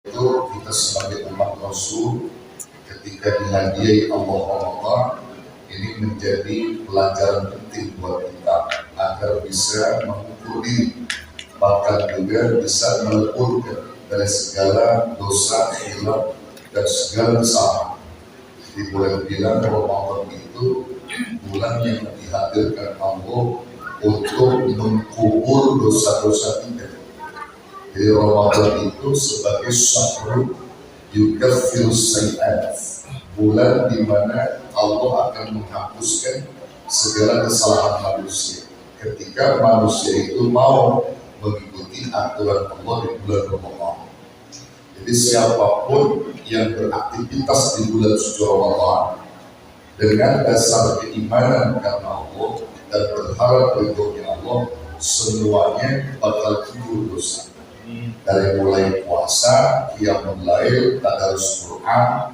Itu kita sebagai umat Rasul ketika dihadiahi Allah ini menjadi pelajaran penting buat kita agar bisa mengukur diri, bahkan juga bisa melepurkan dari segala dosa, hilaf dan segala kesalahan. Di bulan Ramadan itu bulan yang dihadirkan Allah untuk mengkubur dosa-dosa kita. Jadi Ramadan itu sebagai syahrul yukaffir sayiat, bulan di mana Allah akan menghapuskan segala kesalahan manusia ketika manusia itu mau mengikuti aturan Allah di bulan Ramadan. Jadi siapapun yang beraktivitas di bulan suci Ramadan dengan dasar keimanan karena Allah dan berharap ridhonya Allah, semuanya bakal gugur dosa. Dari mulai puasa, qiyamul lail, tadarus Quran,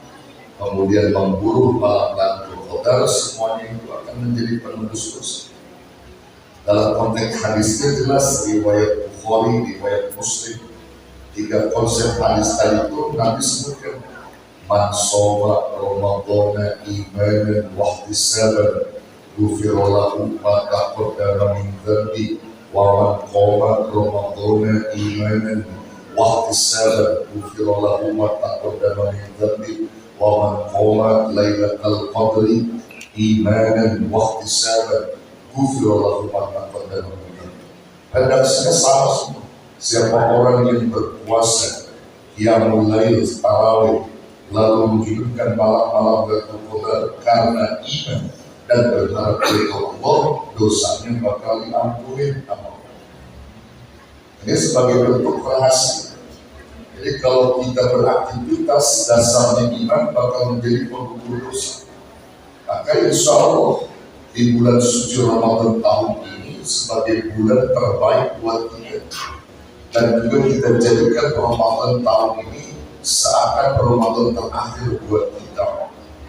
kemudian memburu malam Lailatul Qadar, semuanya itu akan menjadi penembus dosa. Dalam konteks hadisnya jelas riwayat Bukhari, riwayat Muslim, tiga konsep hadis tadi itu Nabi sebutkan, man shoma Ramadana imanan wa ihtisaban ghufira lahu ma taqaddama min dhanbi wa man qama Ramadana imanan wa ihtisaban ghufira lahu ma taqaddama min dhanbi wa man qama lailatal qadri imanan wa ihtisaban ghufira lahu ma taqaddama min dhanbi. Redaksinya sama semua. Siapa orang yang berpuasa qiyamul lail, tarawih, lalu menghidupkan malam-malam Lailatul Qadar karena iman dan berharap kepada Allah, dosanya bakal diampuni Allah. Ini sebagai bentuk rahasia. Jadi kalau kita beraktivitas dasarnya iman bakal menjadi penggugur dosa. Maka insya Allah di bulan suci Ramadan tahun ini sebagai bulan terbaik buat kita. Dan juga kita jadikan Ramadan tahun ini seakan Ramadan terakhir buat kita,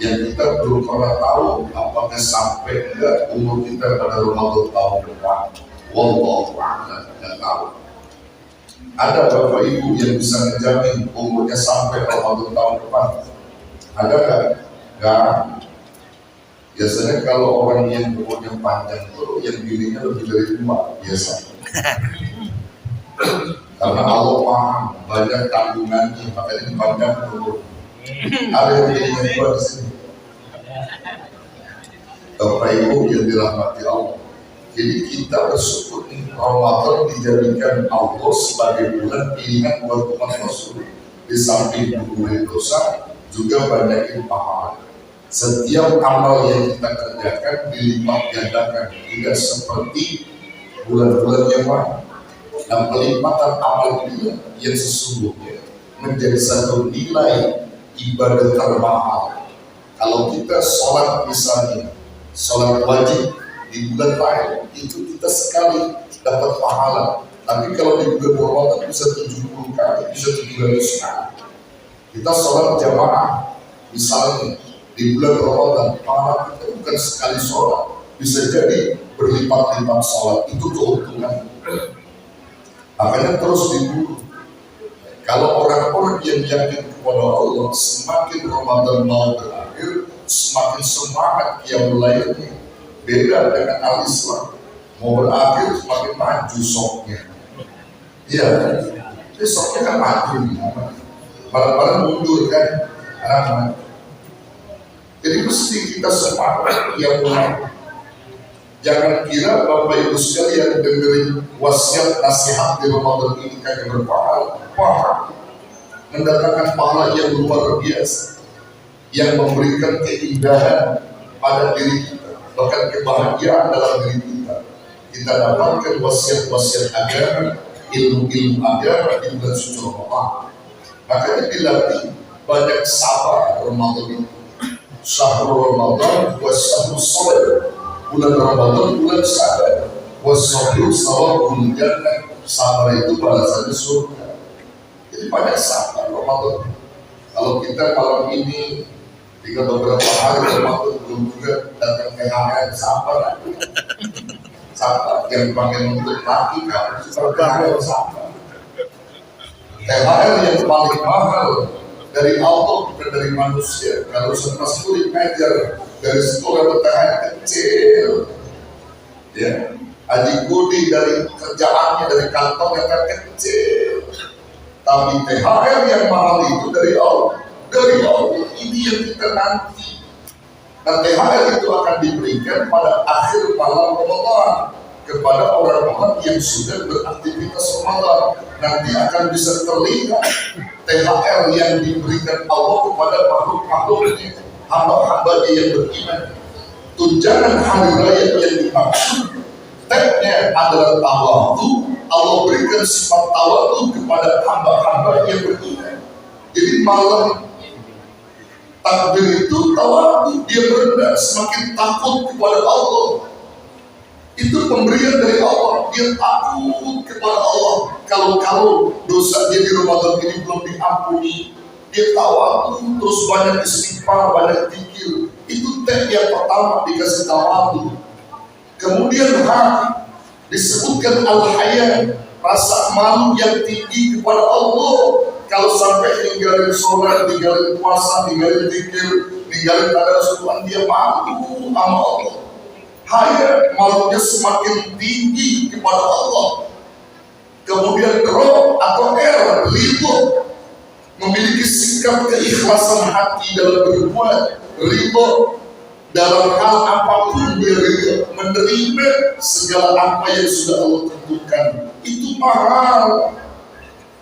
yang kita belum pernah tahu apakah sampai enggak umur kita pada Ramadan tahun depan. Wallahu a'lam, tidak tahu. Ada bapak ibu yang bisa menjamin umurnya sampai Ramadan tahun depan? Ada nggak? Nggak. Biasanya kalau orang yang umurnya panjang itu yang dirinya lebih dari 5 biasa. Karena Allah paham banyak tanggungannya, makanya dipanjang umur. Ada yang dirinya dua di sini. Bapak Ibu yang dirahmati Allah. Jadi kita bersyukur Ramadan dijadikan Allah sebagai bulan pilihan buat umat Rasul. Di samping mengurangi dosa, juga banyakin pahala. Setiap amal yang kita kerjakan dilipat gandakan, tidak seperti bulan-bulan yang lain. Dan pelipatan amal ini yang sesungguhnya menjadi satu nilai ibadah termahal. Kalau kita sholat misalnya, sholat wajib di bulan lain itu kita sekali dapat pahala. Tapi kalau di bulan Ramadan bisa 70 kali, bisa 700 kali. Kita sholat jamaah misalnya di bulan Ramadan, pahala kita bukan sekali sholat, bisa jadi berlipat-lipat sholat. Itu keuntungan. Makanya terus diburu. Kalau orang-orang yang yakin kepada Allah, semakin Ramadan mau berakhir, semakin semangat qiyamul lailnya. Beda dengan al-Islam, mau berakhir semakin maju soknya. Iya, besoknya kan maju, malah mundur kan. Jadi mesti kita semangat qiyamul lail. Jangan kira Bapak Ibu sekalian dengerin wasiat nasihat di Ramadan ini kayak berpahala. Wah, mendatangkan pahala yang luar biasa, yang memberikan keindahan pada diri kita, bahkan kebahagiaan dalam diri kita. Kita dapatkan wasiat-wasiat agama, ilmu-ilmu agama di bulan suci Ramadan. Makanya dilatih banyak sabar Ramadan itu. Syahrul Ramadan wa syahrul sabar. Bulan Ramadan bulan sabar, wasabru sawabul jannah, sabar itu balasannya surga. Jadi banyak sabar Ramadan. Kalau kita malam ini tinggal beberapa hari Ramadan belum juga datang ke HM, sabar. Sabar yang dipanggil untuk laki kan, sabar. THR yang paling mahal dari Allah bukan dari manusia. Kalau Mas Kulit ngajar dari sekolah THR kecil, ya, Haji Budi dari kerjaannya dari kantornya kan kecil, tapi THR yang mahal itu dari Allah. Dari Allah ini yang kita nanti. Dan THR itu akan diberikan pada akhir malam Ramadan kepada orang-orang yang sudah beraktivitas Ramadan. Nanti akan bisa terlihat THR yang diberikan Allah kepada makhluk-makhluknya, hamba-hambanya yang beriman. Tunjangan hari raya yang dimaksud tagnya adalah tawadu. Allah berikan sifat tawadu kepada hamba-hamba yang beriman. Jadi malam takbir itu tawadu, dia berendah, semakin takut kepada Allah. Itu pemberian dari Allah, dia takut kepada Allah. Kalau dosa dia di Ramadan ini belum diampuni, dia tawadu, terus banyak istighfar, banyak zikir. Itu tag yang pertama dikasih tawadu. Kemudian disebutkan al-haya, rasa malu yang tinggi kepada Allah. Kalau sampai ninggalin sholat, ninggalin puasa, ninggalin zikir, ninggalin tadarus, dia malu sama Allah. Haya, malunya semakin tinggi kepada Allah. Kemudian roh atau ridho, memiliki sikap keikhlasan hati dalam berbuat, ridho dalam hal apapun dia ridho, menerima segala apa yang sudah Allah tentukan. Itu mahal.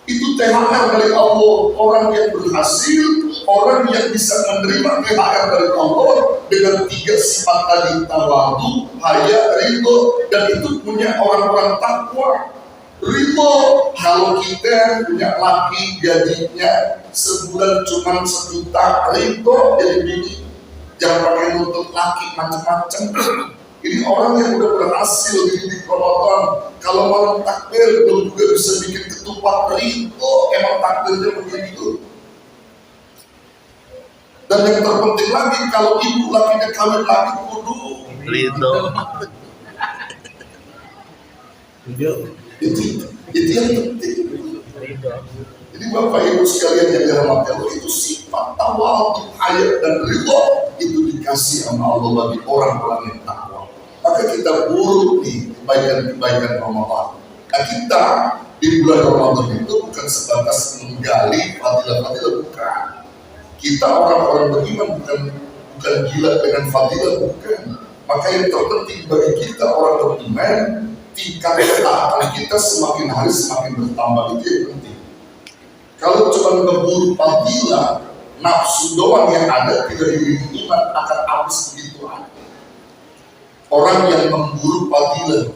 Itu THR dari Allah. Orang yang berhasil, orang yang bisa menerima THR dari Allah dengan 3 sifat tadi, tawadu, haya, ridho. Dan itu punya orang-orang takwa. Ridho, kalau kita punya laki gajinya sebulan cuma 1 juta, ridho jadi bini. Jangan pakai nuntut laki macam-macam. Ini orang yang udah berhasil di Ramadan. Kalau malam takbir belum juga bisa bikin ketupat, ridho, emang takdirnya begitu. Dan yang terpenting lagi, kalau ibu lakinya kawin lagi kudu ridho. Itu yang penting. Jadi Bapak Ibu sekalian yang dirahmati Allah, itu sifat tawadu, haya dan ridho itu dikasih sama Allah bagi orang-orang yang takwa. Maka kita buru nih kebaikan-kebaikan Ramadan. Nah, kita di bulan Ramadan itu bukan sebatas menggali fadilah-fadilah, bukan. Kita orang-orang beriman bukan gila dengan fadilah, bukan. Maka yang terpenting bagi kita orang beriman, tingkat ketaatan kita semakin hari semakin bertambah, itu yang penting. Kalau cuma ngeburu fadilah, nafsu doang yang ada, tidak diiringi iman, akan habis begitu aja. Orang yang memburu fadilah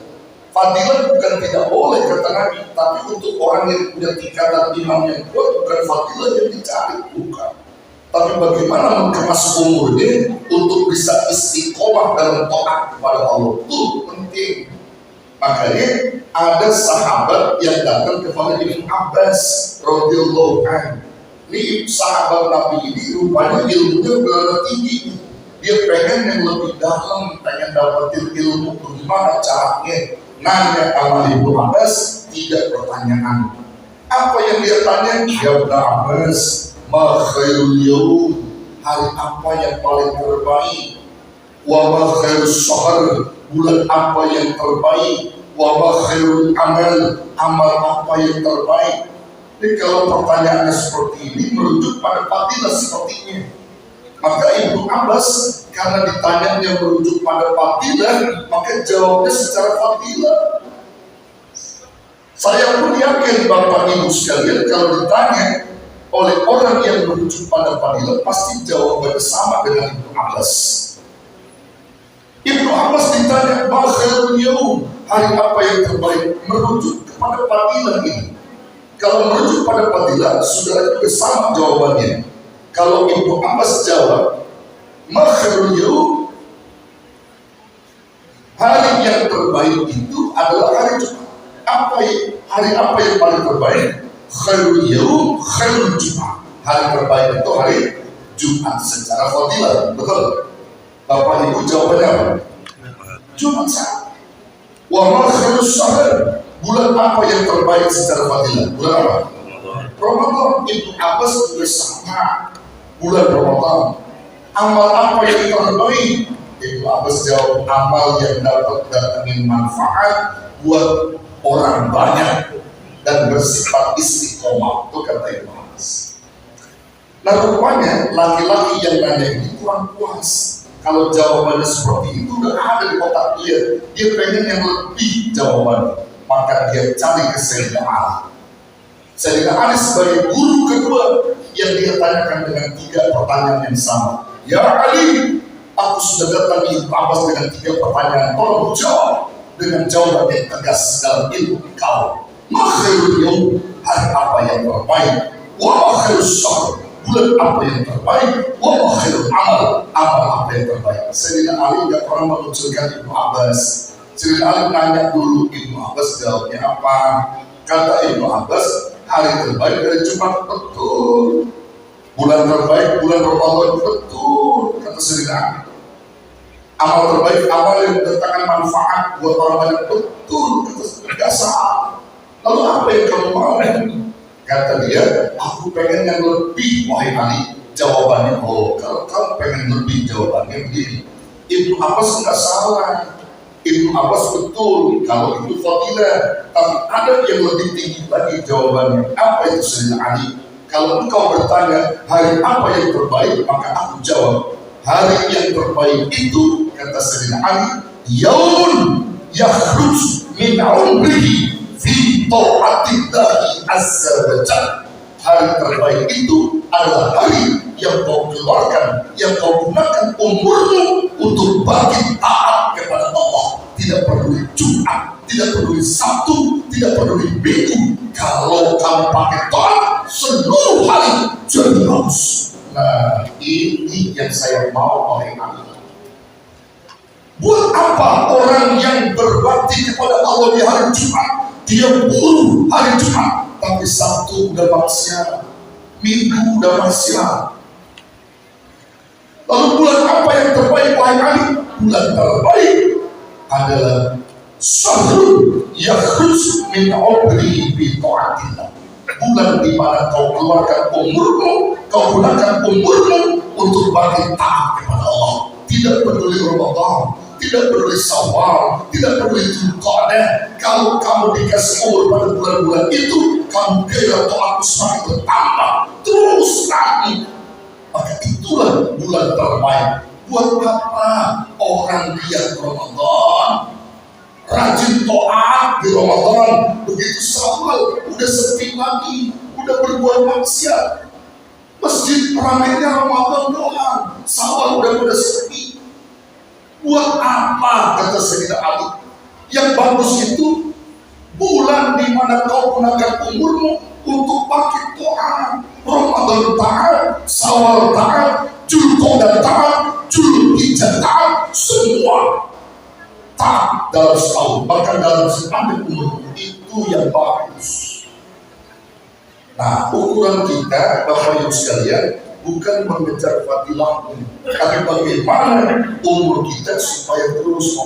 bukan tidak boleh kata Nabi, tapi untuk orang yang punya tingkatan iman yang kuat, bukan fadilah yang dicari, bukan. Tapi bagaimana mengemas umurnya untuk bisa istiqomah dalam taat kepada Allah, itu penting. Makanya ada sahabat yang datang kepada Ibnu Abbas radhiyallahu anhu. Ini sahabat Nabi ini rupanya ilmunya berada tinggi. Dia pengen yang lebih dalam, pengen dapetin ilmu bagaimana caranya. Nanya sama Ibnu Abbas 3 pertanyaan. Apa yang dia tanya? Ya Ibnu Abbas, ma khairul yawm, hari apa yang paling terbaik? Wa ma khairus shahr, bulan apa yang terbaik? Wa ma khairul amal apa yang terbaik? Jadi kalau pertanyaannya seperti ini merujuk pada fadilah sepertinya. Maka Ibnu Abbas karena ditanyanya merujuk pada fadilah, maka jawabnya secara fadilah. Saya pun yakin Bapak Ibu sekalian kalau ditanya oleh orang yang merujuk pada fadilah, pasti jawabannya sama dengan Ibnu Abbas. Ibnu Abbas ditanya, ma khairul yawm, hari apa yang terbaik, merujuk kepada fadilah ini. Kalau merujuk pada fadilah, saudara juga sama jawabannya. Kalau Ibnu Abbas jawab, ma khairul yawm, hari yang terbaik itu adalah hari Jumat. Hari apa yang paling terbaik? Khairul yawm, khairul Jumat. Hari terbaik itu hari Jumat secara fadilah, betul? Bapak Ibu jawabannya apa? Jumat saja. Wa ma khairus shahr, bulan apa yang terbaik secara fadilah? Bulan apa? Ramadan. Ibnu Abbas juga sama, bulan Ramadan. Amal apa yang terbaik? Ibnu Abbas jawab, amal yang dapat datangin manfaat buat orang banyak dan bersifat istiqomah. Itu kata Ibnu Abbas. Nah rupanya laki-laki yang nanya ini kurang puas. Kalau jawabannya seperti itu udah ada di kotak dia pengen yang lebih jawabannya. Maka dia cari ke Sayyidina Ali. Sayyidina Ali sebagai guru kedua yang dia tanyakan dengan 3 pertanyaan yang sama. Ya Ali, aku sudah datang di Ibnu Abbas dengan 3 pertanyaan. Tolong jawab dengan jawaban yang tegas dalam ilmu kau. Makhirul yawm, hari apa yang terbaik? Wa makhirus syahr, bulan apa yang terbaik? Wa makhirul amal, amal apa yang terbaik? Sayyidina Ali tidak pernah mengucilkan Ibnu Abbas. Sayyidina Ali nanya dulu, Ibnu Abbas jawabnya apa? Kata Ibnu Abbas, hari terbaik dari Jumat, betul. Bulan terbaik, bulan Ramadan, betul. Kata Sayyidina Ali. Amal terbaik, amal yang mendatangkan manfaat buat orang banyak, betul. Kata biasa. Lalu apa yang kamu mau? Kata dia, aku pengen yang lebih, wahai Ali. Jawabannya, oh kalau kamu pengen lebih, jawabannya begini. Ibnu Abbas nggak salah. Ibnu Abbas betul, kalau itu fadilah. Tapi ada yang lebih tinggi lagi jawabannya. Apa itu Sayyidina Ali? Kalau engkau bertanya, hari apa yang terbaik? Maka aku jawab, hari yang terbaik itu, kata Sayyidina Ali, yaun yakhruj min umrihi fi ta'atillahi azza wa jalla. Hari terbaik itu adalah hari yang kau keluarkan, yang kau gunakan umurmu untuk bagi taat kepada Allah. Tidak peduli Jumat, tidak peduli Sabtu, tidak peduli Minggu. Kalau kamu pakai taat seluruh hari, jadi bagus. Nah, ini yang saya mau oleh Allah. Buat apa orang yang berbakti kepada Allah di hari Jumat, dia buru hari Jumat, tapi Sabtu udah maksiat, Minggu udah maksiat. Lalu bulan apa yang terbaik, wahai Ali? Bulan terbaik adalah syahrul yakhruj min umri bi ta'atillah. Bulan di mana kau keluarkan umurmu, kau gunakan umurmu untuk bagi taat kepada Allah. Tidak peduli Ramadan, tidak peduli Syawal, tidak peduli Dzulqa'dah. Kalau kamu dikasih umur pada bulan-bulan itu, kamu kira taatmu semakin bertambah terus lagi. Maka itulah bulan terbaik. Buat apa orang giat Ramadan, rajin taat di Ramadan, begitu Syawal udah sepi lagi, udah berbuat maksiat, masjid ramainya Ramadan doang, Syawal udah sepi. Buat apa, kata Sayyidina Ali? Yang bagus itu bulan di mana kau gunakan umurmu untuk pakai taat. Ramadan taat, Syawal taat, Dzulqa'dah taat, Dzulhijjah taat, semua taat dalam setahun, bahkan dalam sepanjang umur. Itu yang bagus. Nah, ukuran kita, Bapak Ibu sekalian, bukan mengejar fadilahmu, tapi bagaimana umur kita supaya terus